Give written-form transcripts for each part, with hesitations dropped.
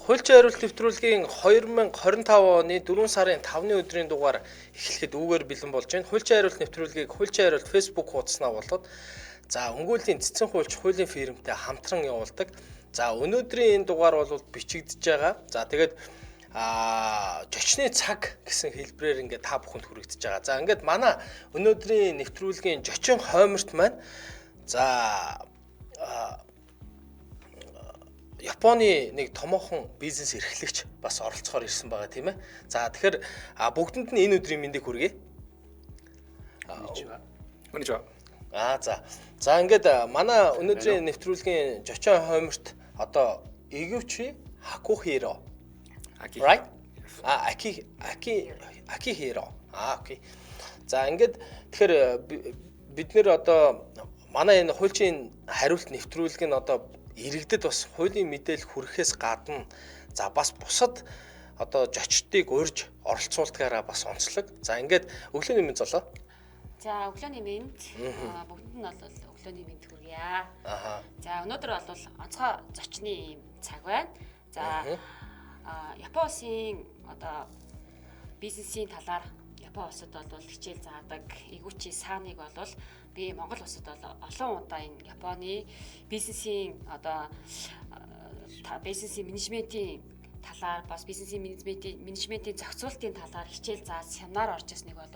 Хуульчин хариулт нэвтрүүлгийн 2025 оны 4 сарын 5-ны өдрийн дугаар эхлэхэд үүгээр бэлэн болж байна. Хуульчин хариулт нэвтрүүлгийг хуульчин хариулт Facebook хуудаснаа болоод за өмгөөлийн цэцэн хуульч хуулийн фирмтэй хамтран явуулдаг. За өнөөдрийн энэ дугаар бол бичигдэж байгаа. За тэгээд жочны цаг гэсэн хэлбэрээр ингээд та бүхэнд хүрэгдэж байгаа. За ингээд манай өнөөдрийн нэвтрүүлгийн жочин хойморт маань за Японы нэг томоохон бизнес эрхлэгч бас оролцохоор ирсэн байгаа тийм ээ. За тэгэхээр бүгдэнд нь энэ өдрийн мэндийг хүргэе. Конничева. За ингээд манай өнөөдрийн нэвтрүүлгийн жочин хойморт одоо Iguchi Hakuhiro. Right? Akihiro. Окей. За ингээд тэгэхээр бид нэр одоо манай энэ хуульчин хариулт нэвтрүүлэг нь одоо иргэдэд бас хуулийн мэдээлэл хүрэхээс гадна за бас бусад одоо жочдыг урьж оролцуулдгаараа бас онцлог. За ингээд өглөөний мэнд золоо. За өглөөний мэнд бүгдэнд нь бол өглөөний мэнд хүргье. За өнөөдөр бол онцгой зочны ийм цаг байна. За Япон улсын одоо бизнесийн талаар Япон улсад бол хичээл заадаг Iguchi Саныг бол би Монгол улсад бол олон удаа энэ Японы бизнесийн одоо бизнесийн менежментийн талаар бас бизнесийн менежментийн зохицуултын талаар хичээл зааж семинар орж ирснийг бол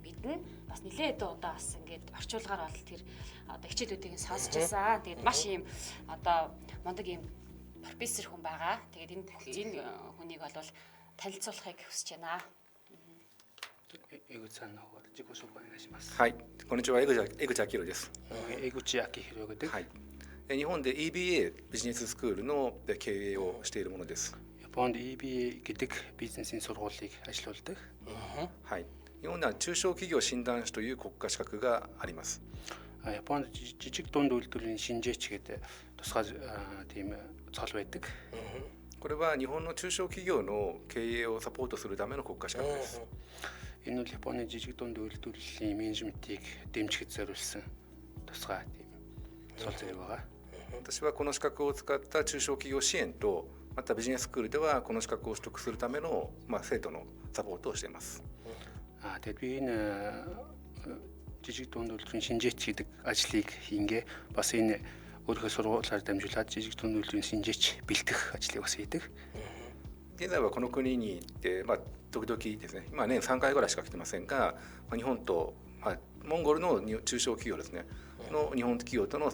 мэднэ. Бас нэлээд удаа бас ингээд орчуулгаар бол тэр одоо хичээлүүдийг сонсч байсан. Тэгээд маш ийм одоо мундаг ийм профессор хүн байгаа. Тэгээд энэ хүнийг бол танилцуулахыг хүсэж байна. 江口さんの方から自己紹介お願いします。はい、こんにちは、江口明です。江口明弘です。はい。日本で EBA ビジネススクールの経営をしているものです。Японд EBA гэдэг бизнесийн сургуулийг ажиллаулдаг. はい。日本では中小企業診断士という国家資格があります。Японд жижиг дунд үйлдвэрийн шинжээч гэдэг тусгай тийм цол байдаг. これは日本の中小企業の経営をサポートするための国家資格です。Энэ бол Японы жижиг дунд үйлдвэрлэлийн менежментийг дэмжихэд зориулсан тусгай тийм цол зэрэг байгаа. 私はこの資格を使った中小企業支援とまたビジネススクールではこの資格を取得するための生徒のサポートをしています。Тэгээд би энэ жижиг дунд үйлдвэрийн шинжээч гэдэг ажлыг хийнгээ бас энэ өөрийнхөө сургуулиар дамжуулаад жижиг дунд үйлдвэрийн шинжээч бэлтгэх ажлыг бас хийдэг. 現在はこの国に行って時々ですね、今年3回ぐらいしか来てませんが、日本と、モンゴルの中小企業ですねの日本企業との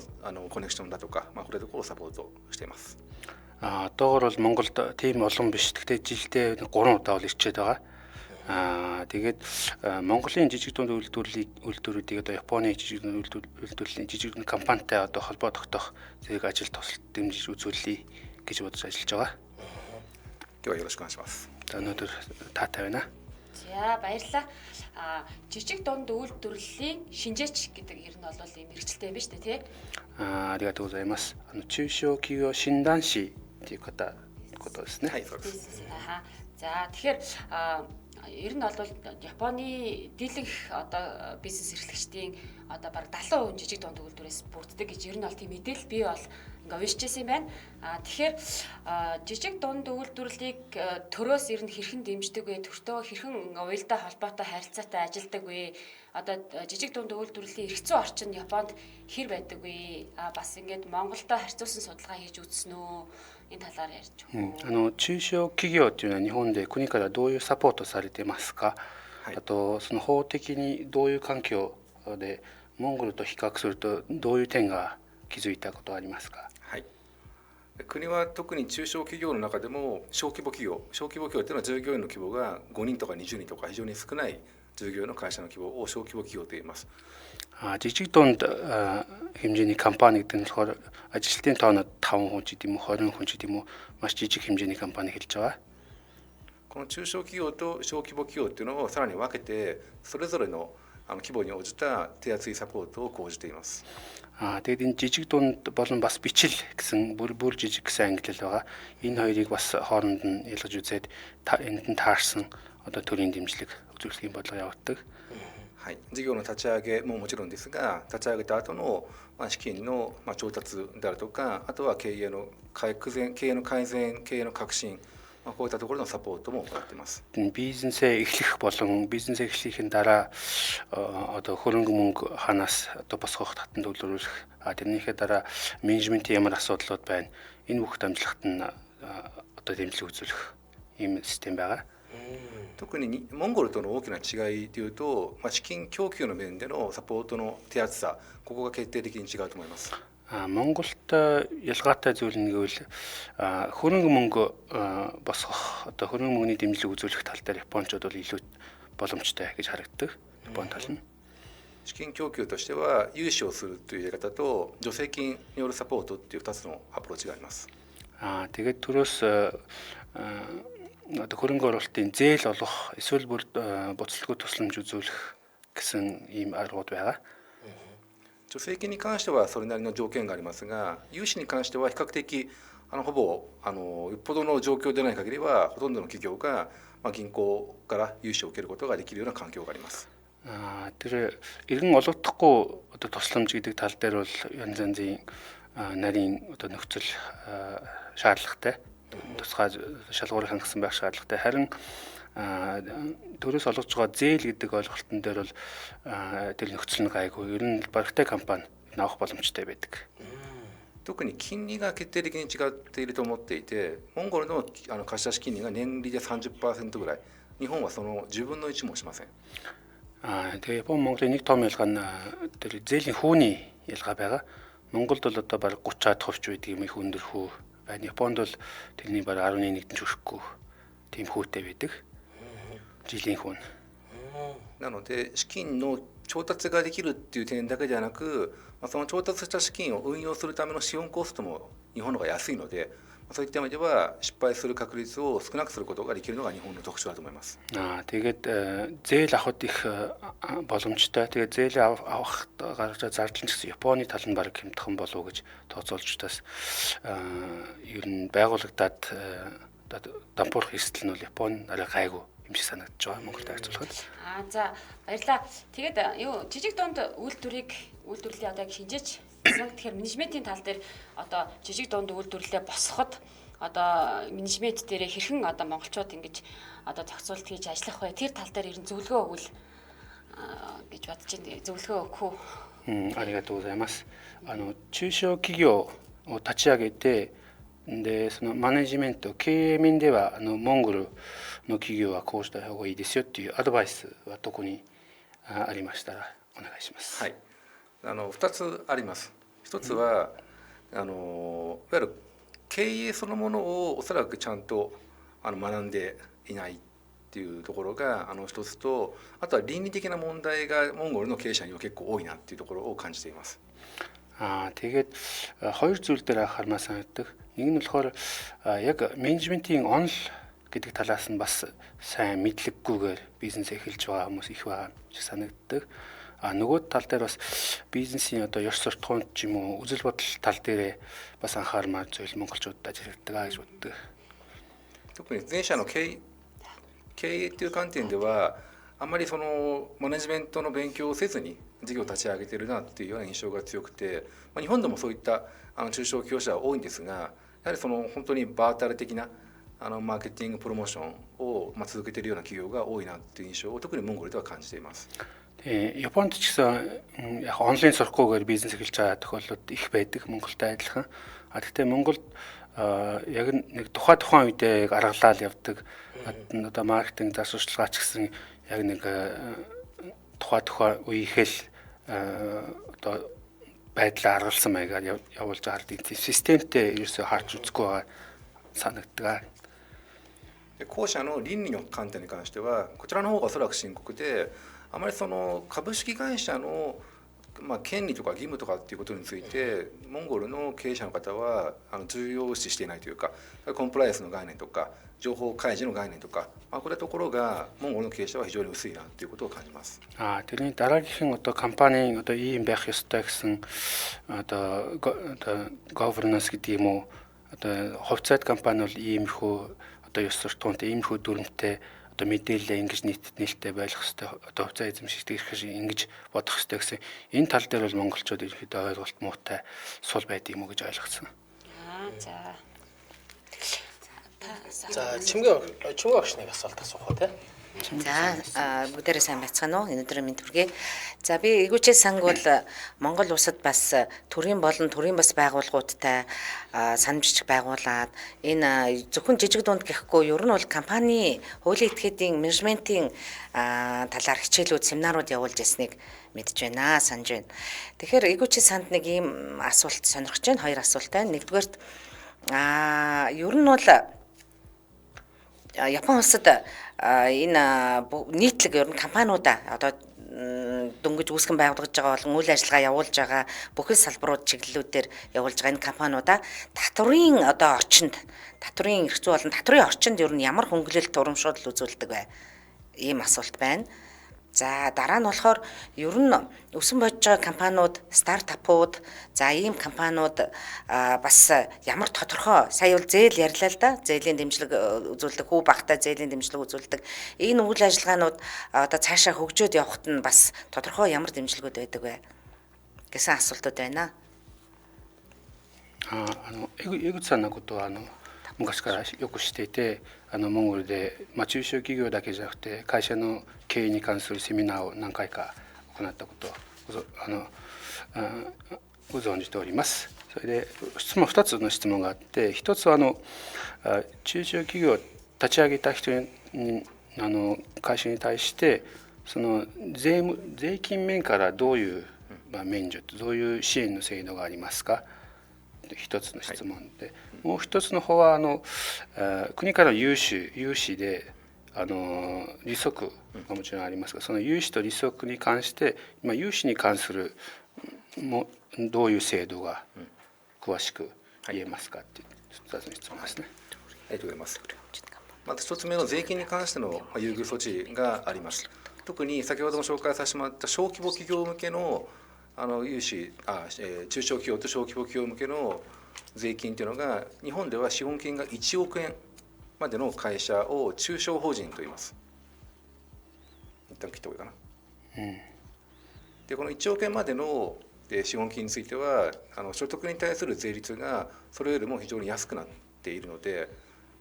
コネクションだとか、これところをサポートしています。Одоогор бол Монголд тийм олон биш. Гэхдээ жилдээ 3 удаа бол ирчээд байгаа. Тэгээд Монголын жижиг дунд үйлдвэрүүдийг одоо Японы жижиг дунд үйлдвэрлэлийн жижиг дунд компанитай одоо холбоо тогтоох зэрэг ажил тусалт дэмжиж үзүүлье гэж бодож ажиллаж байгаа. 今日はよろしくお願いします。Өнөөдөр таатай байна. За баярлалаа. Жижиг дунд үйлдвэрлэлийн шинжээч гэдэг ер нь бол ийм мэрэгчлээ юм ба шүү дээ, тий? ありがとうございます。中小企業診断士ということですね。はい、そうです。За тэгэхээр ер нь бол Японы дийлэнх одоо бизнес эрхлэгчдийн одоо бараг 70% жижиг дунд үйлдвэрээс бүрддэг гэж ер нь бол тийм мэдээлэл би бол ингээ уншижсэн юм байна. Тэгэхээр жижиг дунд үйлдвэрлэлийг төрөөс ер нь хэрхэн дэмждэг вэ? Төртөө хэрхэн уялдаа холбоотой харилцаатай ажилдаг вэ? Одоо жижиг дунд үйлдвэрлэлийн эрх зүйн орчин Японд хэр байдаг вэ? Бас ингээд Монголдо харьцуулсан судалгаа хийж үзсэн үү? Энэ талаар ярьж өгөө. 中小企業というのは日本で国からどういうサポートされてますか？あとその法的にどういう環境でモンゴルと比較するとどういう点が気づいたことはありますか？はい。国は特に中小企業の中でも小規模企業というのは従業員の規模が5人とか20人とか非常に少ない従業員の会社の規模を小規模企業と言います。жижиг дунд хэмжээний компани гэдэг нь болохоор ажилтны тоонод 5 хүн ч гэдэм үү 20 хүн ч гэдэм үү маш жижиг хэмжээний компани хэлж байгаа. この中小企業と小規模企業っていうのをさらに分けてそれぞれの規模に応じた手厚いサポートを講じています。Тэгээд энэ жижиг дунд болон бас бичил гэсэн бүр жижиг гэсэн ангиллал байгаа. Энэ хоёрыг бас хооронд нь ялгаж үзээд энд нь таарсан одоо төрийн дэмжлэг үзүүлэх бодлого явуулдаг. はい、事業の立ち上げももちろんですが、立ち上げた後の資金の調達であるとか、あとは経営の改善、経営の革新、こういったところのサポートも行っています。 бизнесээ эхлэх болон бизнесээ эхлэхийн дараа одоо хөрөнгө мөнгө ханаас одоо босгох татан төлөвлөх тэрнийхээ дараа менежментийн ямар асуудлууд байна. Энэ бүх дамжлагт нь одоо дэмжлэг үзүүлэх ийм систем байгаа. 特にモンゴルとの大きな違いというと、資金供給の面でのサポートの手厚さ、ここが決定的に違うと思います。 Монголд ялгаатай зүйл нь гэвэл хөрөнгө мөнгө босгох одоо хөрөнгө мөнгөний дэмжлэг үзүүлэх тал дээр Япончууд бол илүү боломжтой гэж харагддаг. Япон тал нь. 資金供給としては融資をするというやり方と助成金によるサポートっていう2つのアプローチがあります。 Тэгээд түрүүс одоо хөрөнгө оруулалтын зээл олох эсвэл бүр боцлогоо тусламж үзүүлэх гэсэн ийм аргууд байгаа. 助成金に関してはそれなりの条件がありますが、融資に関しては比較的ほぼよっぽどの状況でない限りはほとんどの企業が銀行から融資を受けることができるような環境があります。 Тэр иргэн олгодохгүй одоо тусламж гэдэг тал дээр бол янз янзын нарийн одоо нөхцөл шаардлагатай тусгай шалгуурыг хангасан байх шаардлагатай. Харин төрөөс олгож байгаа зээл гэдэг ойлголтын дээр бол тэр нөхцөл нь гайгүй. Ер нь баригтай компани авах боломжтой байдаг. 特に金利が決定的に違っていると思っていて、モンゴルの貸し出し金利が年利で 30% ぐらい、日本はその10分の1もしません。 Тэгээ Япон Монголын нэг том ялгаа нь тэр зээлийн хүүний ялгаа байгаа. Монголд бол одоо бараг 30% байдаг юм их өндөр хүү байна. Японд бол тэрний бараг 11-д ч хүрэхгүй тийм хүүтэй байдаг. Жилийн хүн. なので資金の調達ができるっていう点だけではなく、その調達した資金を運用するための資本コストも日本の方が安いので、そういった意味では失敗する確率を少なくすることができるのが日本の特徴だと思います。 Тэгээд зээл авахд их боломжтой. Тэгээд зээл авах гарч зардал нь гэсэн Японы тал нь бараг хямдхан болов гэж тооцоолж тас ер нь байгуулагдаад дампуурах эрсдэл нь бол Япон арай гайгүй юм шиг санагдаж байгаа Монголд харьцуулахад. За баярлаа. Тэгээд юу жижиг дунд үйлдвэрлэлийн одоо шинжээч гэсэн. Тэгэхээр менежментийн тал дээр одоо жижиг дунд үйлдвэрлэлээ босгоход одоо менежмент дээр хэрхэн одоо монголчууд ингэж одоо зохицуулт хийж ажиллах вэ? Тэр тал дээр ер нь зөвлөгөө өгвөл гэж бодож байна. Зөвлөгөө өгөх үү? ありがとうございます。中小企業を立ち上げて、でそのマネジメント経営面ではモンゴルの企業はこうした方がいいですよっていうアドバイスはどこにありましたらお願いします。はい、2つあります。一つは、いわゆる経営そのものをおそらくちゃんと学んでいないっていうところが一つと、あとは倫理的な問題がモンゴルの経営者には結構多いなっていうところを感じています。 Тэгээд хоёр зүйл дээр анхаармаа санагддаг. Нэг нь болохоор яг менежментийн онол гэдэг талаас нь бас сайн мэдлэггүйгээр бизнес эхэлж байгаа хүмүүс их байгаа шиг санагддаг. Нөгөө тал дээр бас бизнесийн одоо ёс суртахуунд ч юм уу үзэл бодол тал дээр бас анхаармаар зүйл монголчуудад ажилладаг гэж боддог. 特に前者の経営っていう観点ではあまりそのマネジメントの勉強をせずに事業を立ち上げているなっていうような印象が強くて、日本でもそういった中小企業者は多いんですが、やはりその本当にバータル的なマーケティングプロモーションを続けているような企業が多いなっていう印象を特にモンゴルでは感じています。 Японд ч гэсэн яг онлайн сурахгүйгээр бизнес эхэлж байгаа тохиолдлууд их байдаг Монголтай адилхан. Гэхдээ Монголд яг нэг тухайн үедээ аргалал явдаг одоо маркетинг засварчилгаа ч гэсэн яг нэг тухайн үеийнхэл одоо байдлаа аргалсан маягаар явуулж байгаа тийм системтэй ерөөсөө харж үзэхгүй байгаа санагддаг. 後者の倫理の観点に関してはこちらの方がおそらく深刻で、あまりその株式会社の権利とか義務とかっていうことについてモンゴルの経営者の方は重要視していないというか、コンプライアンスの概念とか情報開示の概念とか、これところがモンゴルの経営者は非常に薄いなということを感じます。Тэрний дараагийнхан одоо компанийн одоо ийм байх ёстой гэсэн одоо governance гэдэг юм уу, одоо хувьцаат компани бол иймэрхүү одоо ёс суртахуунтай иймэрхүү дүрмтэй одоо мэдээлэлээ ингэж нээлттэй байлгах хэрэгтэй, одоо хувьцаа эзэмшигдэх хэрэг ингэж бодох хэрэгтэй гэсэн энэ тал дээр бол монголчууд ерөнхийдөө ойлголт муутай сул байдаг юм уу гэж ойлгосон. За. За чимгээ багш нэг асуулт асуух тий. За бүгдээрээ сайн байцгаана уу? Энэ өдрийн мэнд хүргэе. За би ээгүүчээ санг бол Монгол улсад бас төрийн болон төрийн бас байгууллагуудтай санамжчих байгуулад энэ зөвхөн жижиг дунд гэхгүй ер нь бол компани хуулийн этгээдийн менежментийн талаар хичээлүүд семинарууд явуулж ирснийг мэдж байна, санаж байна. Тэгэхээр ээгүүчээ санд нэг ийм асуулт сонирхож байна. Хоёр асуулт байна. Нэгдүгээрт ер нь бол Япон улсад энэ нийтлэг ер нь компаниудаа одоо дөнгөж үүсгэн байгуулж байгаа болон үйл ажиллагаа явуулж байгаа бүхэл салбарууд чиглэлүүдээр явуулж байгаа энэ компаниудаа татврын одоо орчинд татврын эрх зүй болон татврын орчинд ер нь ямар хөнгөлөлт урамшуул үзүүлдэг вэ? Ийм асуулт байна. За дараа нь болохоор ер нь өсөн бодож байгаа компаниуд, стартапууд, за ийм компаниуд бас ямар тодорхой сая бол зээл ярьлаа л да. Зээлийн дэмжлэг үзүүлдэг, хүү багтаа зээлийн дэмжлэг үзүүлдэг. Энэ үйл ажиллагаанууд одоо цаашаа хөгжөөд явахт нь бас тодорхой ямар дэмжлэгүүд байдаг вэ гэсэн асуултууд байна. 江口さんのことは昔からよく知っていて、モンゴルで、中小企業だけじゃなくて会社の経営に関するセミナーを何回か行ったことをご存じております。それで2つの質問があって、1つは中小企業を立ち上げた人に会社に対してその税金面からどういう免除どういう支援の制度がありますか。一つの質問で、もう一つの方は国からの融資で利息がもちろんありますが、その融資と利息に関して今融資に関するどういう制度が詳しく言えますかっていう2つの質問ですね。ありがとうございます。まず1つ目の税金に関しての優遇措置があります。特に先ほども紹介させてもらった小規模企業向けの融資中小企業と小規模企業向けの税金というのが日本では資本金が1億円までの会社を中小法人と言います。一旦切った方がいいかな。でこの1億円までの資本金については所得に対する税率がそれよりも非常に安くなっているので、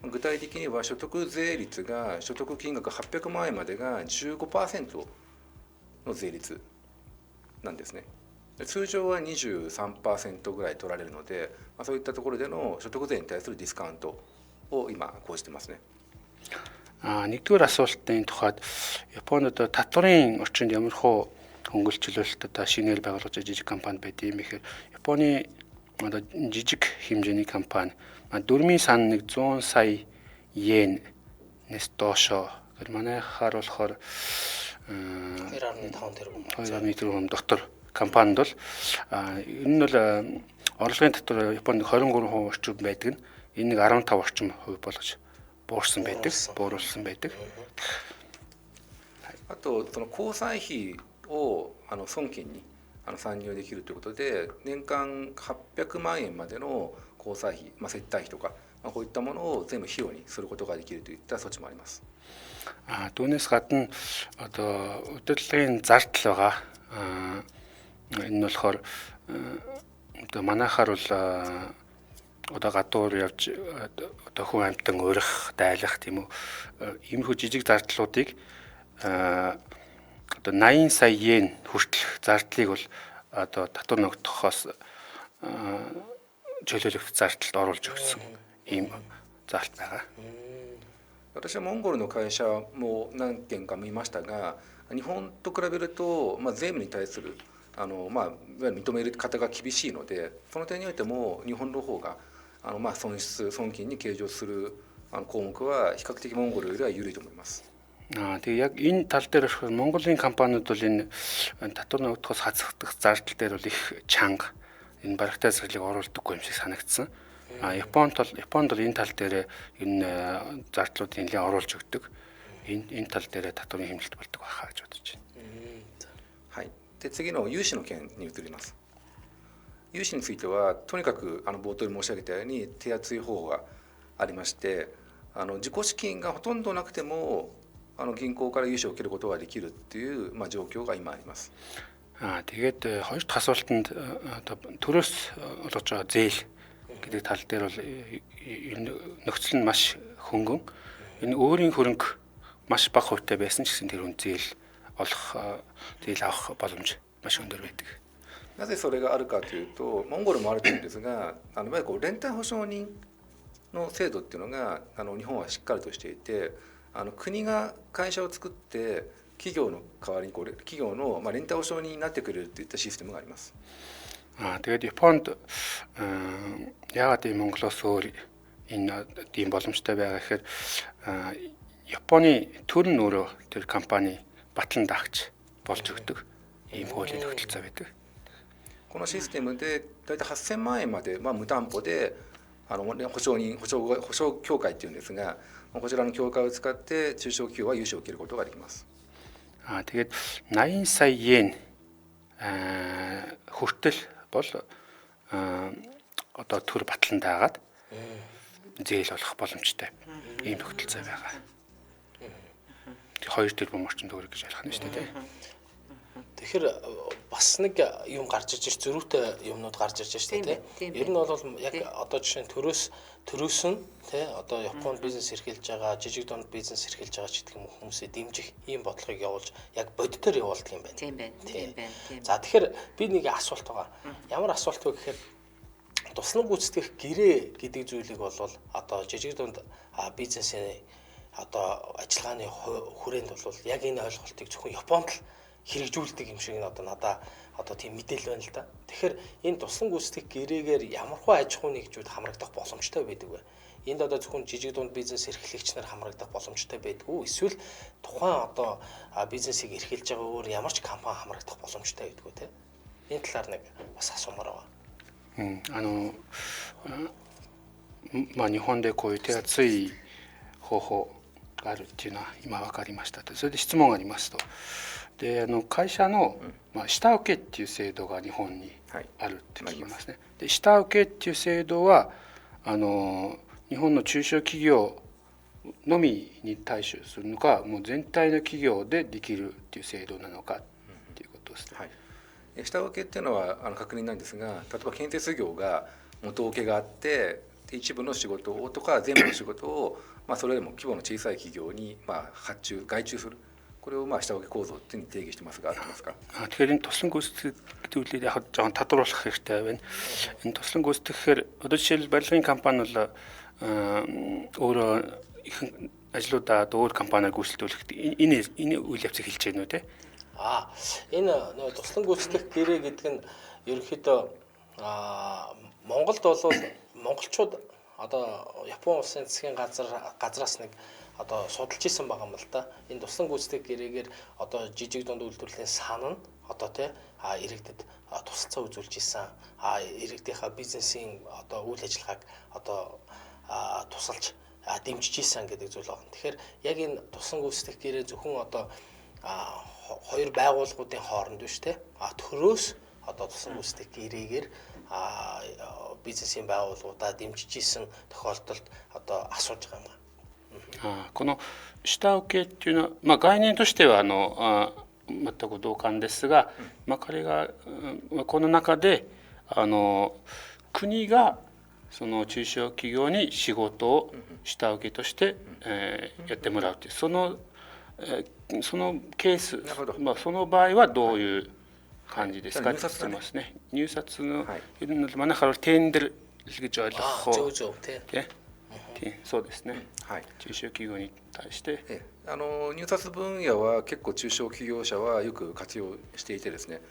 具体的には所得税率が所得金額800万円までが 15% の税率なんですね。通常は 23% ぐらい取られるので、そういったところでの所得税に対するディスカウントを今講じてますね。Нэгдүгээр асуултын тухайд Японд татврын орчинд ямар хөө хөнгөлчлөлт одоо шинээр байгуулж байгаа жижиг компани байд юм ихээр Японы одоо жижиг хэмжээний компани 4-ийн сан 100 сая йенээс доошо манайхаар болохоор 2.5 тэрбум. 2.5 тэрбум дотор компанид бол энэ нь бол орлогын дотор Японд 23% орчим байдаг нь энэ нэг 15 орчим хувь болгож бууруулсан байдаг. あとその交際費を損金に参入できるということで、年間800万円までの交際費、接待費とか、こういったものを全部費用にすることができるといった措置もあります。Түүнээс гадна одоо удирдлагын зардал байгаа. Энэ нь болохоор одоо манайхаар бол одоо гадуур явж одоо хүн амьтан урих, дайлах тийм үү. Иймэрхүү жижиг зардлуудыг одоо 80 сая йен хүртэлх зардлыг бол одоо татвар ногдохоос чөлөөлөгдөх зардалд оруулж өгсөн ийм зардал байгаа. 私はモンゴルの会社も何件か見ましたが、日本と比べると、税務に対するいわゆる認める方が厳しいので、その点においても日本の方が損金に計上する項目は比較的モンゴルよりは緩いと思います。Тэгээ яг энэ тал дээр Монголын компаниуд бол энэ татвар ногдохоос хазагдах зардал дээр бол их чанга энэ барагтай зэрлэг оруулдаггүй юм шиг санагдсан. Японд бол энэ тал дээр энэ зардлуудыг нэлээд оруулж өгдөг. Энэ тал дээр татварын хэмнэлт болдог байхаа гэж бодож байна. はい。で次の融資の件に移ります。融資についてはとにかく冒頭に申し上げたように手厚い方法がありまして、自己資金がほとんどなくても銀行から融資を受けることができるっていう状況が今あります。 Тэгээд хоёр дахь асуултанд одоо төрөөс олгож байгаа зээл гэдэг тал дээр бол нөхцөл нь маш хөнгөн. Энэ өөрийн хөрөнгө маш бага хувьтай байсан ч гэсэн тэр хүн зээл авах боломж маш өндөр байдаг. なぜそれがあるかというと、モンゴルもあると思うんですが、いわゆる連帯保証人の制度っていうのが日本はしっかりとしていて、国が会社を作って企業の代わりに企業の連帯保証人になってくれるといったシステムがあります。Тэгээд Японд яагаад ийм Монголоос өөр энэ тийм боломжтой байгаа гэхээр Японы төр нь өөрөө тэр компани батлан даахч болж өгдөг ийм хуулийн тогтолцоо байдаг. このシステムで大体8000万円まで無担保で保証協会っていうんですが、こちらの協会を使って中小企業は融資を受けることができます。 Тэгээд 80 сая йен хүртэл бол одоо төр батлан даагаад зээл олох боломжтой ийм тогтолцоо байгаа. 2 тэрбум орчим төгрөг гэж ойлгох нь шүү дээ. Тэгэхээр бас нэг юм гарч иж зөрүүтэй юмнууд гарч ирж байна шүү дээ. Ер нь бол яг одоо жишээ нь төрөөс нь тий одоо Японд бизнес эрхэлж байгаа, жижиг дунд бизнес эрхэлж байгаа ч гэдэг юм хүмүүсээ дэмжих ийм бодлогыг явуулж яг бодитоор явуулдаг юм байна. Тийм байна. За тэгэхээр би нэг асуулт байгаа. Ямар асуулт вэ гэхээр туслан гүйцэтгэх гэрээ гэдэг зүйлийг бол одоо жижиг дунд бизнесийн одоо ажиллагааны хүрээнд бол яг энэ ойлголтыг зөвхөн Японд л хэрэгжүүлдэг юм шиг одоо надаа одоо тийм мэдээлэл байна л да. Тэгэхээр энэ туслан гүйцэтгэх гэрээгээр ямархуу аж ахуйн нэгжүүд хамрагдах боломжтой байдаг вэ? Энд одоо зөвхөн жижиг дунд бизнес эрхлэгч нар хамрагдах боломжтой байдгүй. Эсвэл тухайн одоо бизнесийг эрхэлж байгаа өөр ямар ч компани хамрагдах боломжтой байдгүй те. Энэ талаар нэг бас асуумаар байна. 日本でこういう手厚い方法があるっていうのは今分かりましたと。それで質問がありますと。で会社の、下請けっていう制度が日本にあるって聞きますね。で下請けっていう制度は日本の中小企業のみに対処するのか、もう全体の企業でできるっていう制度なのかっていうことですね。はい、下請けっていうのは確認なんですが、例えば建設業が元請けがあって一部の仕事をとか全部の仕事を、それでも規模の小さい企業に外注する。これを下請け構造っていうふうに定義してますが、合ってますか？ Тэгэхээр энэ туслан гүйцэтгэх зүйлийг яг жоохон тодруулах хэрэгтэй байна. Энэ туслан гүйцэтгэхээр одоо жишээл барилгын компани бол өөрөө их ажлуудаа өөр компаниар гүйцэлдүүлэх энэ үйл явцыг хэлж байна уу те? Энэ туслан гүйцэтгэх гэрээ гэдэг нь ерөнхийдөө Монголд бол монголчууд одоо Японы улсын засгийн газраас нэг одоо судалж исэн байгаа юм л да. Энэ туслан гүйцэтгэх гэрээгээр одоо жижиг дунд үйлдвэрлэлийн сан нь одоо иргэдэд тусалцаа үзүүлж исэн. Иргэдийнхаа бизнесийн одоо үйл ажиллагааг одоо тусалж дэмжиж исэн гэдэг зүйл байна. Тэгэхээр яг энэ туслан гүйцэтгэх гэрээ зөвхөн одоо хоёр байгууллагуудын хооронд биш те. Төрөөс одоо туслан гүйцэтгэх гэрээгээр бизнесийн байгууллагуудаа дэмжиж исэн тохиолдолд одоо асууж байгаа юм. この下請けっていうのは、概念としては全く同感ですが、彼がこの中で国がその中小企業に仕事を下請けとして、やってもらうというそのケース、その場合はどういう感じですかって言ってますね。入札のmanайхаар тендер гэж ойлгох тий. そうですね。中小企業に対して、入札分野は結構中小企業者はよく活用していてですね。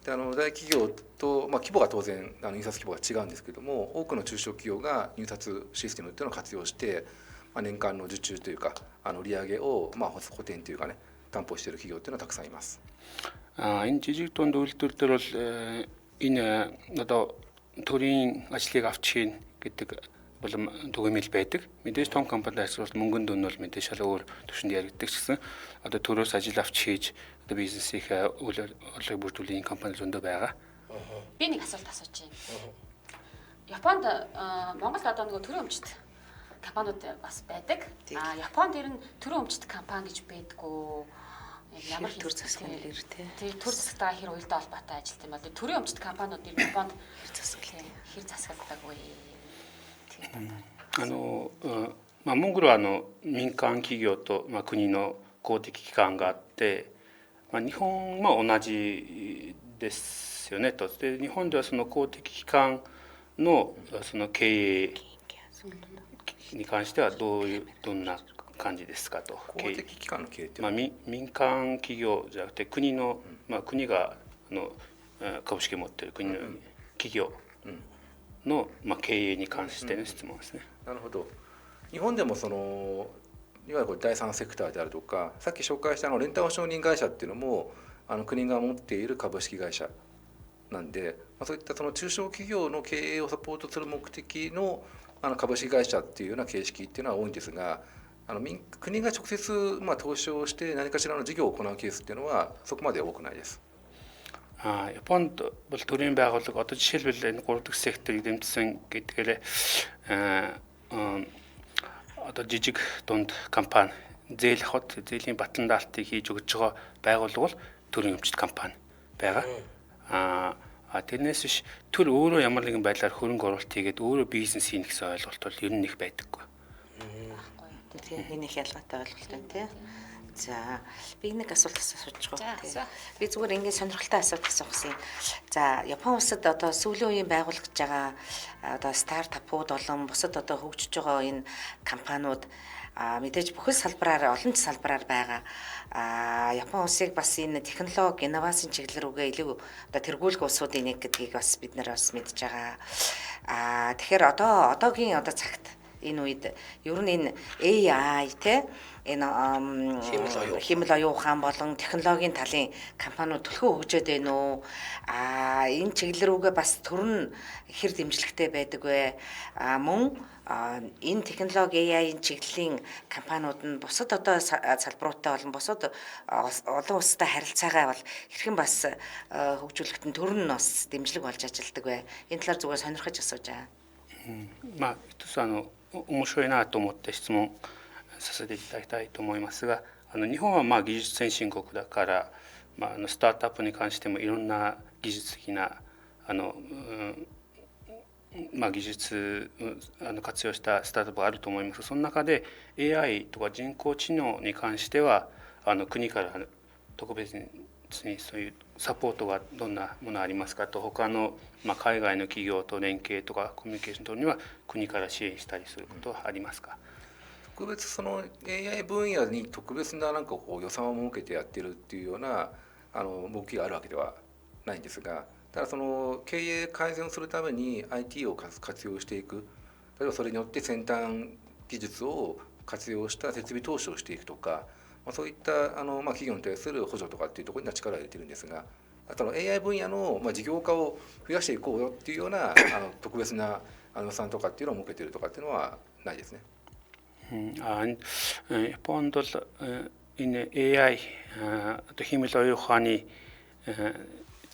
で大企業と規模が当然入札規模が違うんですけども、多くの中小企業が入札システムっていうのを活用して、年間の受注というか売上を補填というかね担保している企業っていうのはたくさんいます。Энэ жижиг дунд үйлдвэрлэлээр бол энэ одоо төрийн ажлыг авч хийн гэдэг бол түгээмэл байдаг. Мэдээж том компанитай ажиллах мөнгөнд дүн бол мэдээж шал өөр түвшинд яригддаг ч гэсэн одоо төрөөс ажил авч хийж одоо бизнесийнхээ урлагийг бүрдүүлэх компани зөндөө байгаа. Би нэг асуулт асууж байна. Японд Монголд одоо нөгөө төрийн өмчт компаниуд бас байдаг. Японд ер нь төрийн өмчт компани гэж байдгүй. Ямар төр засгийн нэр тий. Тэгээ төр засгтайгаа хэр уялдаа холбоотой ажилт юм бол төрийн өмчт компаниуд ер нь Японд хэр засгалдаг вэ?モンゴルは民間企業と国の公的機関があって、日本も同じですよねと。で日本ではその公的機関のその経営に関してはどんな感じですかと。公的機関の経営って民間企業じゃなくて国の、国が株式を持っている国の企業の、経営に関しての質問ですね。なるほど。日本でもいわゆる第三セクターであるとか、さっき紹介したレンタル承認会社っていうのも国が持っている株式会社なんで、そういったその中小企業の経営をサポートする目的の株式会社っていうような形式っていうのは多いんですが、国が直接投資をして何かしらの事業を行うケースっていうのはそこまで多くないです。Японд бол төрийн байгууллага одоо жишээлбэл энэ 3 дахь секторыг дэмжсэн гэдгээр одоо жижиг дунд компани зээл авахд зээлийн батлан даалтыг хийж өгж байгаа байгууллага бол төрийн өмчт компани байгаа. Тэрнээс биш төр өөрөө ямар нэгэн байдлаар хөрөнгө оруулалт хийгээд өөрөө бизнес хийнэ гэсэн ойлголт бол ер нь их байдаггүй. Тэгээ энэ их ялгаатай ойлголт байна тий. За би нэг асуулт асууж байгаа. Би зүгээр ингээд сонирхолтой асуулт асуусан. За Япон улсад одоо сүүлийн үеийн байгуулагдж байгаа одоо стартапууд болон бусад одоо хөгжиж байгаа энэ компаниуд мэдээж бүхэл салбараар олон салбараар байгаа. Япон улсыг бас энэ технологи, инновацийн чиглэл рүүгээ илүү одоо тэргүүлэх улсуудын нэг гэдгийг бас бид нэр бас мэдж байгаа. Тэгэхээр одоогийн цагт энэ үед ер нь энэ AI те энэ хэмэл оюун ухаан болон технологийн талын компаниуд төлхөө хөгжөөд байна уу? Энэ чиглэл рүүгээ бас төрн хэр дэмжлэгтэй байдаг вэ? Мөн энэ технологи AI-ийн чиглэлийн компаниуд нь бусад одоо салбаруудтай болон бусад олон улстай харилцаагаа бол хэрхэн бас хөгжүүлэхэд нь төрн нь бас дэмжлэг болж ажилладаг вэ? Энэ талаар зүгээр сонирхож асууж байгаа. 面白いなと思って質問させていただきたいと思いますが、日本は技術先進国だから、スタートアップに関してもいろんな技術的な技術活用したスタートアップがあると思います。その中で AI とか人工知能に関しては国から特別にそういうサポートがどんなものありますかと、他の海外の企業と連携とかコミュニケーション等には国から支援したりすることはありますか？特別その AI 分野に特別な予算を設けてやってるっていうような動きがあるわけではないんですが、ただその経営改善をするために IT を活用していく、例えばそれによって先端技術を活用した設備投資をしていくとか、そういった企業に対する補助とかっていうところには力を入れてるんですが、あとAI 分野の事業化を増やしていこうよっていうような特別な予算とかっていうのを設けてるとかっていうのはないですね。Японд бол энэ AI одоо хэмэл оюун ухааны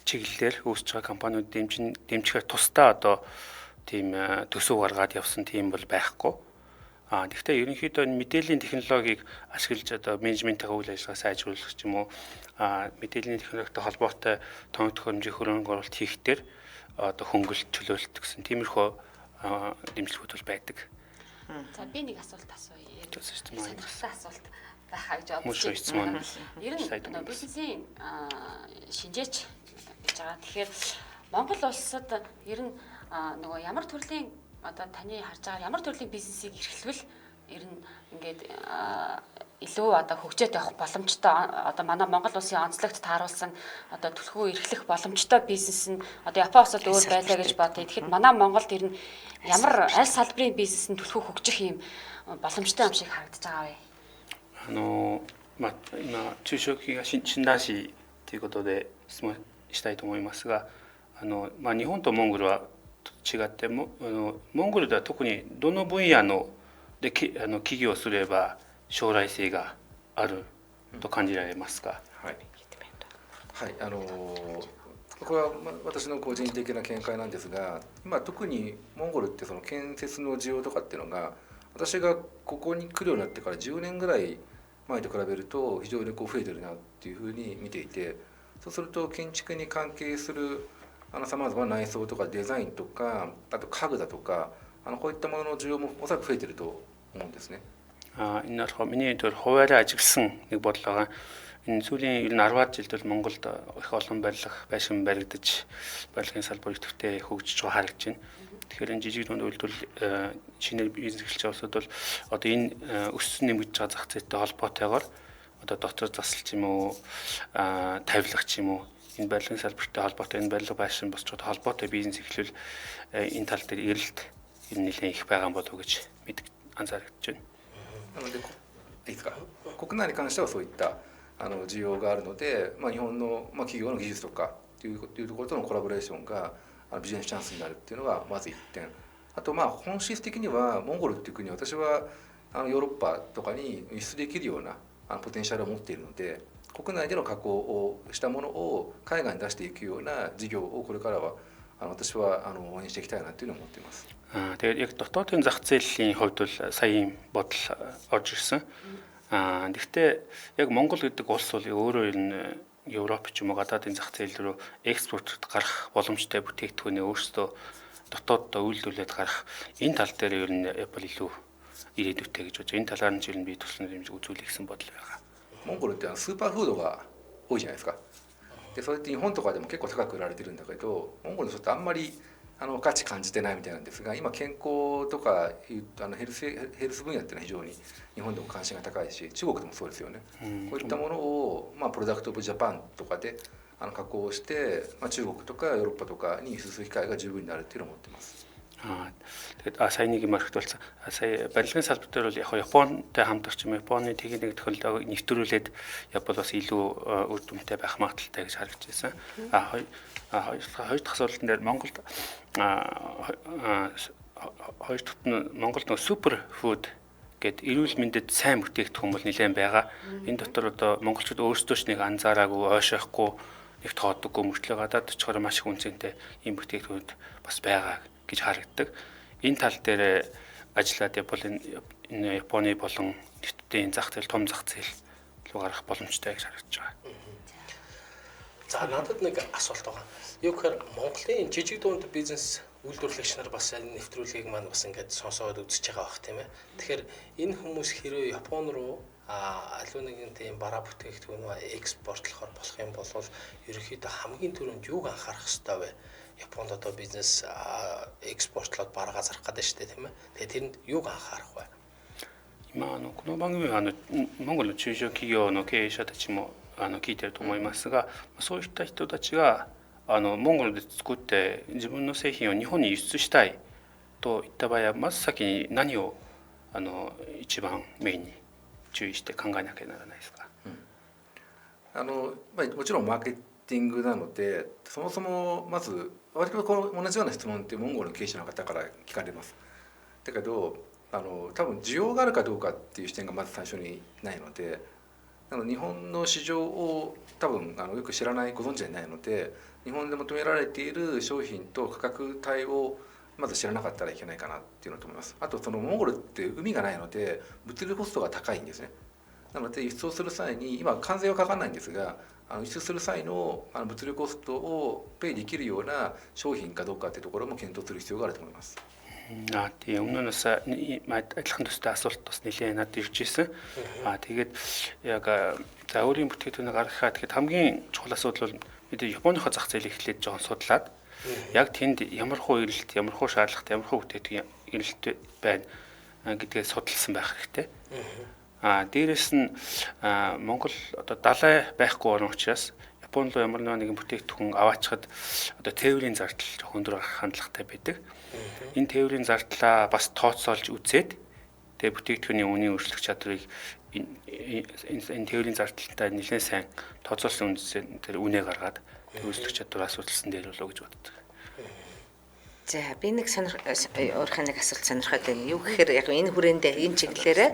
чиглэлээр үүсэж байгаа компаниуд дэмжихээр тусдаа одоо тийм төсөв гаргаад явсан тийм бол байхгүй. Гэхдээ ерөнхийдөө мэдээллийн технологиг ашиглаж одоо менежментийн үйл ажиллагаа сайжруулах ч юм уу, мэдээллийн технологитой холбоотой тоног төхөөрөмжийн хөрөнгө оруулалт хийх дээр одоо хөнгөлөлт чөлөөлт гэсэн тиймэрхүү дэмжлэгүүд бол байдаг. За би нэг асуулт асууя. Сонирхолтой асуулт байхаа гэж бодож байна. Ер нь бизнесийн шинжээч гэж байгаа. Тэгэхээр Монгол улсад ер нь нөгөө ямар төрлийн одоо таны харж байгаа ямар төрлийн бизнесийг эрхлэвэл ер нь ингээд илүү одоо хөгжөөд явах боломжтой одоо манай Монгол улсын онцлогт тааруулсан одоо түлхүү эрхлэх боломжтой бизнес нь одоо Япон улсад өөр байлаа гэж бодъё. Тэгэхэд манай Монголд ер нь ямар аль салбарын бизнес нь түлхүү хөгжих юм боломжтой юм шиг харагдаж байгаа вэ? 今中小企業診断士ということで質問したいと思いますが、日本とモンゴルは違ってモンゴルでは特にどの分野で起業すれば将来性があると感じられますか？はい、これは私の個人的な見解なんですが、今特にモンゴルってその建設の需要とかっていうのが私がここに来るようになってから10年ぐらい前と比べると非常に増えてるなっていうふうに見ていて、そうすると建築に関係するさまざまな内装とかデザインとか、あと家具だとかこういったものの需要もおそらく増えてると思うんですね。Энэ болохоор миний дөр хуваараа ажигласан нэг бодол байгаа. Энэ сүүлийн ер нь 10-аад жилд бол Монголд их олон байшин баригдаж, барилгын салбар идэвхтэй хөгжиж байгаа харагдаж байна. Тэгэхээр энэ жижиг дунд үйлдвэрлэл шинээр бизнес эхэлж байгаа улсууд бол одоо энэ өссөн нэмэгдэж байгаа зах зээлтэй холбоотойгоор одоо дотор засалч юм уу, тавилгач юм уу, энэ барилгын салбартай холбоотой энэ барилга байшин босч одоо холбоотой бизнес эхлүүл энэ тал дээр эрэлт ер нь нэлээд их байгаа болов уу гэж анзаарэгдэж байна. なのでいいですか、国内に関してはそういった需要があるので、日本の企業の技術とかっていうところとのコラボレーションがビジネスチャンスになるっていうのがまず1点。あと本質的にはモンゴルっていう国は私はヨーロッパとかに輸出できるようなポテンシャルを持っているので、国内での加工をしたものを海外に出していくような事業をこれからは私は応援していきたいなというのを思っています。Тэгээд яг дотоодын зах зээлийн хувьд бол сая юм бодол орж ирсэн. Гэхдээ яг Монгол гэдэг улс бол өөрөө ер нь Европ ч юм уу гадаадын зах зээл рүү экспортод гарах боломжтой бүтээгдэхүүнээ өөрсдөө дотооддоо үйлдвэрлээд гарах энэ тал дээр ер нь Apple илүү ирээдүйтэй гэж бодож, энэ талаар нь ер нь бий туслан хэмжээ үзүүлэх гэсэн бодол байгаа. モンゴルってスーパーフードが多いじゃないですか。でそれって日本とかでも結構高く売られてるんだけど、モンゴルの人ってあんまり価値感じてないみたいなんですが、今健康とかヘルス分野っていうのは非常に日本でも関心が高いし、中国でもそうですよね。こういったものをプロダクトオブジャパンとかで加工して、中国とかヨーロッパとかに輸出する機会が十分になるっていうのを思ってます。Тэгээд сая нэг юм архитуулсан. Сая барилгын салбар дээр бол яг Японтай хамтарч юм Японы техник технологиг нэвтрүүлээд Япон бас илүү үр дүнтэй байх магадaltaй гэж харагдаж байсан. Хоёр дахь асуултан дээр Монголд хоёр дахь нь Монголд нэг супер фуд гэд эрүүл мэндэд сайн бүтээгдэхүүн бол нэлээд байгаа. Энэ дотор одоо монголчууд өөрсдөө ч нэг анзаараагүй, ойшоохгүй, нэг тооддоггүй мөртлөө гадаад очихоор маш их үнцэнтэй ийм бүтээгдэхүүнүүд бас байгаа гэж харагддаг. Энэ тал дээр ажиллаад энэ Японы болон нийтдээ зах зээл, том зах зээл руу гарах боломжтой гэж харагдаж байгаа. За надад нэг асуулт байгаа. Юу гэхээр Монголын жижиг дунд бизнес үйлдвэрлэгч нар бас энэ нэвтрүүлгийг маань бас ингээд сонсоод үзэж байгаа бах тийм ээ. Тэгэхээр энэ хүмүүс хэрвээ Япон руу аливаа нэгэн тийм бараа бүтээгдэхүүн экспортлохоор болох юм бол ерөнхийдөө хамгийн түрүүнд юуг анхаарах хэрэгтэй вэ? Японд одоо бизнес экспортлоод бараагаа зарах гэдэг шүү дээ тийм ээ. Тэгээд тэрэнд юуг анхаарах вэ? 今この番組はモンゴルの中小企業の経営者たちも聞いてると思いますが、そういった人たちがモンゴルで作って自分の製品を日本に輸出したいといった場合は真っ先に何を一番メインに注意して考えなきゃならないですか？もちろんマーケティングなので、そもそもまず割と同じような質問ってモンゴルの経営者の方から聞かれます。だけど多分需要があるかどうかっていう視点がまず最初にないので、日本の市場を多分よく知らない、ご存知でないので、日本で求められている商品と価格帯をまず知らなかったらいけないかなっていうのと思います。あとモンゴルって海がないので物流コストが高いんですね。なので輸出をする際に今関税はかかんないんですが、輸出する際の物流コストをペイできるような商品かどうかっていうところも検討する必要があると思います。Тийм өмнөөс адилхан төстэй асуулт бас нэлээд надад ирж ирсэн. Тэгээд яг за өөрийн бүтээгдэхүүнийг гаргахад тэгэхэд хамгийн чухал асуудал бол мэдээ Японыхоо зах зээлийг эхлээд жоохон судлаад яг тэнд ямар хуу эрэлт, ямар хуу шаардлагатай, ямар хуу бүтээгдэхүүн эрэлт байна гэдгээ судалсан байх хэрэгтэй. Дээрээс нь Монгол одоо далай байхгүй орн учраас Японд руу ямар нэгэн бүтээгдэхүүн аваачхад одоо тээврийн зардал жоохон өндөр гарах хандлагатай байдаг. Энэ тээврийн зардлаа бас тооцоолж үзээд тэгээ бүтээгдэхүүний үнийн өөрчлөх чадрыг энэ тээврийн зардалтай нэлээд сайн тооцоолсон үндсээр тэр үнэ гаргаад өөрчлөх чадвараа судалсан дээр болоо гэж боддог. За би нэг өөрийнхөө нэг асуулт сонирхоод байна. Юу гэхээр яг энэ хүрээндээ энэ чиглэлээрээ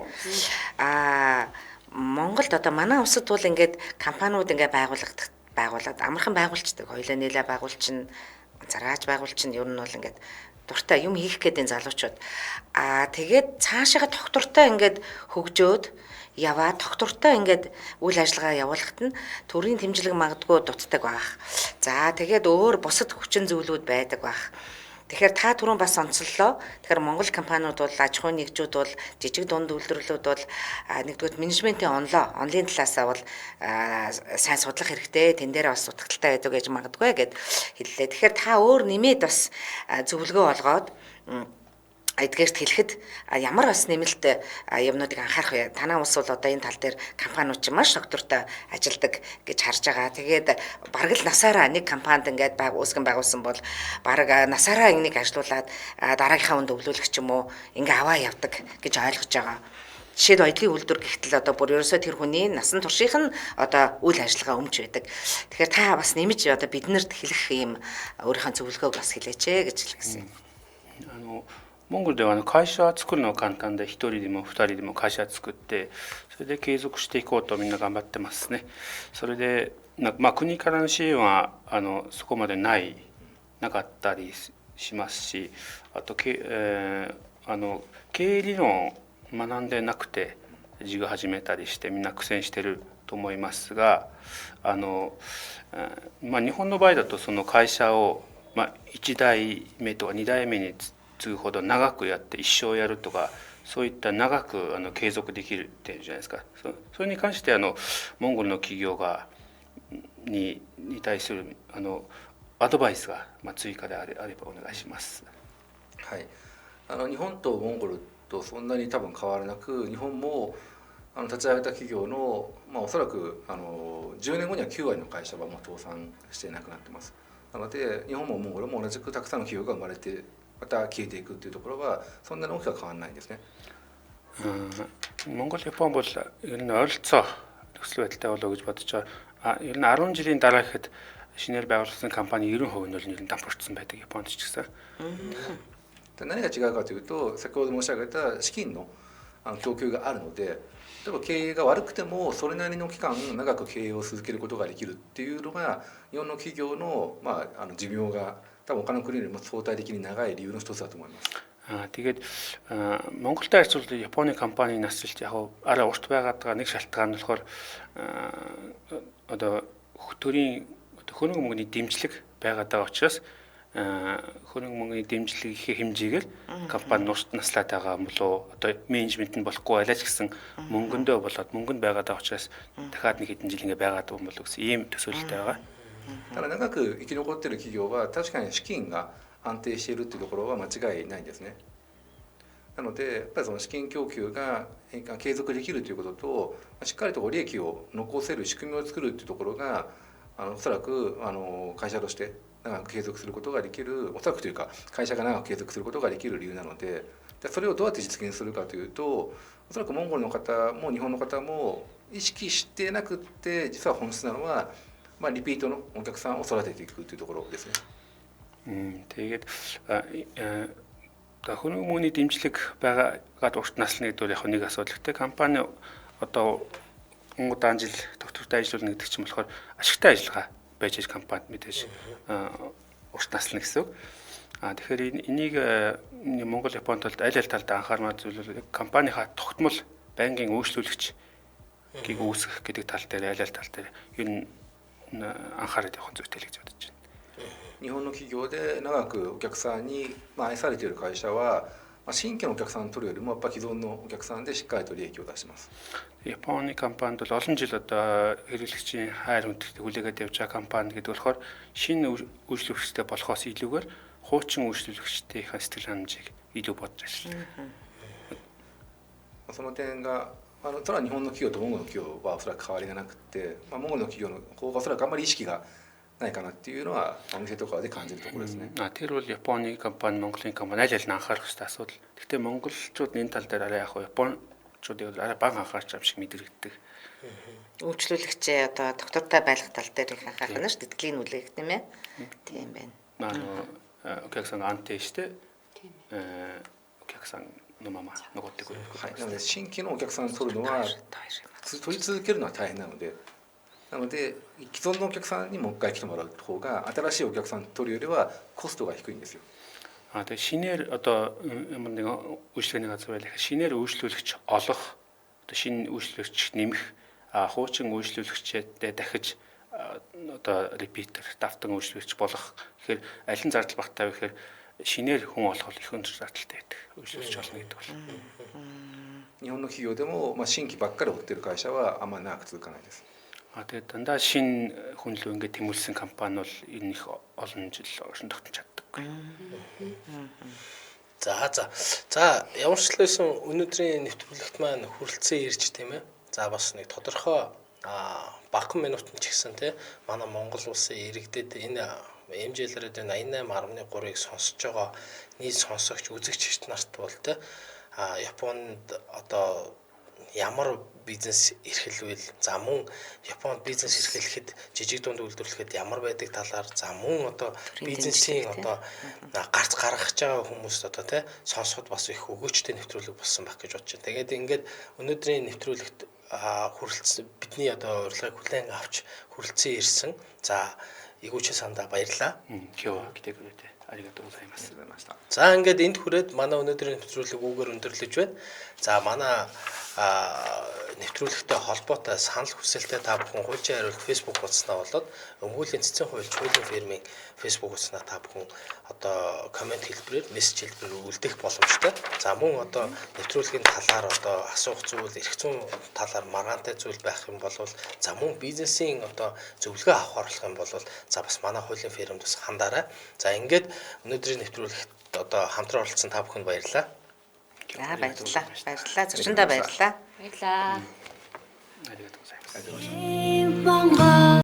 Монголд одоо манай улсад бол ингээд компаниуд ингээд байгуулад амархан байгуулцдаг. Хоёлаа нийлээ байгуулчин, заргааж байгуулчин ер нь бол ингээд дуртай юм хийх гэдэг залуучууд. Тэгээд цаашаа доктортой ингээд хөгжөөд яваа доктортой ингээд үйл ажиллагаа явуулахад нь төрийн тэмцэлэг магадгүй дутдаг байх. За тэгээд өөр бусад хүчин зүйлүүд байдаг байх. Тэгэхээр та түрүүн бас онцлоо. Тэгэхээр Монгол компаниуд бол аж ахуйн нэгжүүд бол жижиг дунд үйлдвэрлэлүүд бол нэгдүгээр менежментийн онлын талаасаа бол сайн судлах хэрэгтэй. Тэн дээр бас утгатай байдаг гэж магадгүй гэд хэллээ. Тэгэхээр та өөр нэмээд бас зөвлөгөө олгоод эдгээрт хэлэхэд ямар бас нэмэлт юмнуудыг анхаарах вэ? Танай улс бол одоо энэ тал дээр компаниуд ч маш доктортой ажилладаг гэж харж байгаа. Тэгээд бараг л насаараа нэг компанид ингээд үүсгэн байгуулсан бол бараг насаараа энийг ажилуулад дараагийнхаа үнд өвлүүлэх ч юм уу ингээ аваа явдаг гэж ойлгож байгаа. Жишээд оюутны үйлдвэр гэхтэл одоо бүр ерөөсөө тэр хүний насан туршийнх нь одоо үйл ажиллагаа өмч байдаг. Тэгэхээр та бас нэмж одоо биднэрт хэлэх юм өөрийнхөө зөвлөгөөг бас хэлээч гэж хэлсэн.モンゴルでは会社を作るのは簡単で、一人でも二人でも会社を作って、それで継続していこうとみんな頑張ってますね。それで、国からの支援はそこまでなかったりしますし、あと経営理論を学んでなくて事業始めたりしてみんな苦戦してると思いますが、日本の場合だとその会社を1代目とか2代目に継ぐほど長くやって一生やるとか、そういった長く継続できるっていうじゃないですか。それに関してモンゴルの企業に対するアドバイスが追加であればお願いします。はい、日本とモンゴルとそんなに多分変わらなく、日本も立ち上げた企業の、おそらく10年後には9割の会社はもう倒産していなくなってます。なので日本もモンゴルも同じくたくさんの企業が生まれてまた消えていくっていうところはそんなに大きくは変わらないんですね。Монгол Япон бол ер нь ойролцоо нөхцөл байдалтай болоо гэж бодож байгаа. Ер нь 10 жилийн дараа гэхэд шинээр байгуулсан компани 90% нь ер нь дампуурчсан байдаг Японд ч гэсэн. 何が違うかというと、先ほど申し上げた資金の供給があるので、例えば経営が悪くてもそれなりの期間長く経営を続けることができるっていうのが日本の企業の寿命が多分他の国よりも相対的に長い理由の一つだと思います。Тэгээд Монголтай харьцуулбал Японы компани нас л яг арай урт байгаадгаа нэг шалтгаан нь болохоор одоо төрийн хөрөнгө мөнгөний дэмжлэг байгаад байгаа учраас хөрөнгө мөнгөний дэмжлэг их хэмжээгээр компани урт наслаад байгаа юм болоо одоо менежмент нь болохгүй байлаач гэсэн мөнгөндөө болоод мөнгөнд байгаад байгаа учраас дахиад нэг хэдэн жил ингэ байгаад байгаа юм болоо гэсэн ийм төсөөлөлтэй байгаа. ただ長く生き残っている企業は確かに資金が安定しているというところは間違いないんですね。なのでやっぱりその資金供給が継続できるということと、しっかりと利益を残せる仕組みを作るというところがおそらく会社として長く継続することができる、おそらくというか会社が長く継続することができる理由なので、それをどうやって実現するかというと、おそらくモンゴルの方も日本の方も意識してなくって実は本質なのはリピートのお客さんを育てていくというところですね。Тэгээд хөрөнгө мөнгөний дэмжлэг байгаагаад урт наслна гэдэг бол яг нэг асуудал. Гэхдээ компани одоо удаан жил доктортой ажиллуулна гэдэг чинь болохоор ашигтай ажиллагаа байж аж компанид мэдээж урт наслна гэсэн үг. Тэгэхээр энийг Монгол Японд аль талд анхаармаар зүйлүүл компанийнхаа тогтмол байнгын өөрчлөлөгч үүсгэх гэдэг тал дээр аль тал дээр ер нь анхаарал явах зүйтэй л гэж бодож байна. 日本の企業で長くお客さんに愛されている会社は新規のお客さんを取るよりもやっぱ既存のお客さんでしっかりと利益を出します。 Японы компанид бол олон жил одоо хэрэглэгчийн хайр хүндэлтийг хүлээгээд явж байгаа компани гэдэг болохоор шинэ үйлчлэгчтэй болохоос илүүгээр хуучин үйлчлэгчдийнхээ сэтгэл ханамжийг илүү бодож ажилладаг. その点がそれは日本の企業とモンゴルの企業はおそらく変わりがなくて、モンゴルの企業の方がおそらくあんまり意識がないかなっていうのはお店とかで感じるところですね。Тэр бол Японы компани, Монголын компани аль аль нь анхаарах хэрэгтэй асуудал. Гэхдээ монголчууд энэ тал дээр арай яг Япончуудыг арай бага анхаарч байгаа юм шиг мэдрэгддэг. Үйлчлүүлэгчээ одоо доктортой байх тал дээр их анхаарах нь шүү дээ. Тэтгэлийн үлээх тийм ээ. Тийм байна. お客さんが安定してお客さんのまま残ってくる。はい。なので新規のお客さんを取るのは取り続けるのは大変なので。なので既存のお客さんにもう一回来てもらう方が新しいお客さん取るよりはコストが低いんですよ。Тэгээ шинээр одоо ямар нэгэн үйлчлэгээний газар байлаа. Шинээр үйлчлүүлэгч олох, одоо шинэ үйлчлүүлэгч нэмэх, хуучин үйлчлүүлэгчтэй дахиж одоо репитер, давтан үйлчлүүлэгч болох. Тэгэхээр аль нь зардал багтаа вэ гэхээр шинээр хүн олох бол их өндөр зардалтай байдаг. Үйлчлүүлэгч олно гэдэг бол. 日本の企業でも、新規ばっかり追ってる会社はあんまり長く続かないです。 Тэгээд дандаа шинэ хүн лөө ингээд тэмүүлсэн компани бол энэ их олон жил оршин тогтнож чаддаг. За ямар ч л байсан өнөөдрийн нэвтрүүлэгт маань хүрэлцэн ирж тийм ээ. За бас нэг тодорхой багахан минутанд ч гэсэн тийм манай Монгол улсын иргэдэд энэ MJ-лэрээд 88.3-ыг сонсож байгаа нийт сонсогч үзэгчд нарт бол тийм Японд одоо ямар бизнес эрхэлвэл за мөн Японд бизнес эрхлэхэд жижиг дунд үйлдвэрлэхэд ямар байдаг талаар за мөн одоо бизнесийн одоо гарц гаргаж байгаа хүмүүст одоо тий сонсоход бас их өгөөчтэй нэвтрүүлэг болсон байх гэж бодож байна. Тэгээд ингээд өнөөдрийн нэвтрүүлэгт хүрэлцэн бидний одоо урилгыг хүлээн авч хүрэлцэн ирсэн. За игүүчээ сандаа баярлалаа. Кё гэдэг үүтэй. Аригато гозаймас. За ингээд энд хүрээд манай өнөөдрийн нэвтрүүлэг үгээр өндөрлөж байна. За манай нэвтрүүлэгтэй холбоотой санал хүсэлтээ та бүхэн хуульчийн хариулт Facebook хуудаснаа болоод өмгөөлийн цэцэн хуульч хуулийн фирмийн Facebook хуудаснаа та бүхэн одоо комент хэлбэрээр мессеж хэлбэрээр үлдэх боломжтой. За мөн одоо нэвтрүүлгийн талаар одоо асуух зүйл, эрх зүйн талаар маргаантай зүйл байх юм бол за мөн бизнесийн одоо зөвлөгөө авах орлох юм бол за бас манай хуулийн фирмд бас хандаарай. За ингээд өнөөдрийн нэвтрүүлэгт одоо хамтран оролцсон та бүхэнд баярлалаа. За баярлалаа. Баярлалаа. Зочиндоо баярлалаа. Баярлалаа. Аригато гозаймас.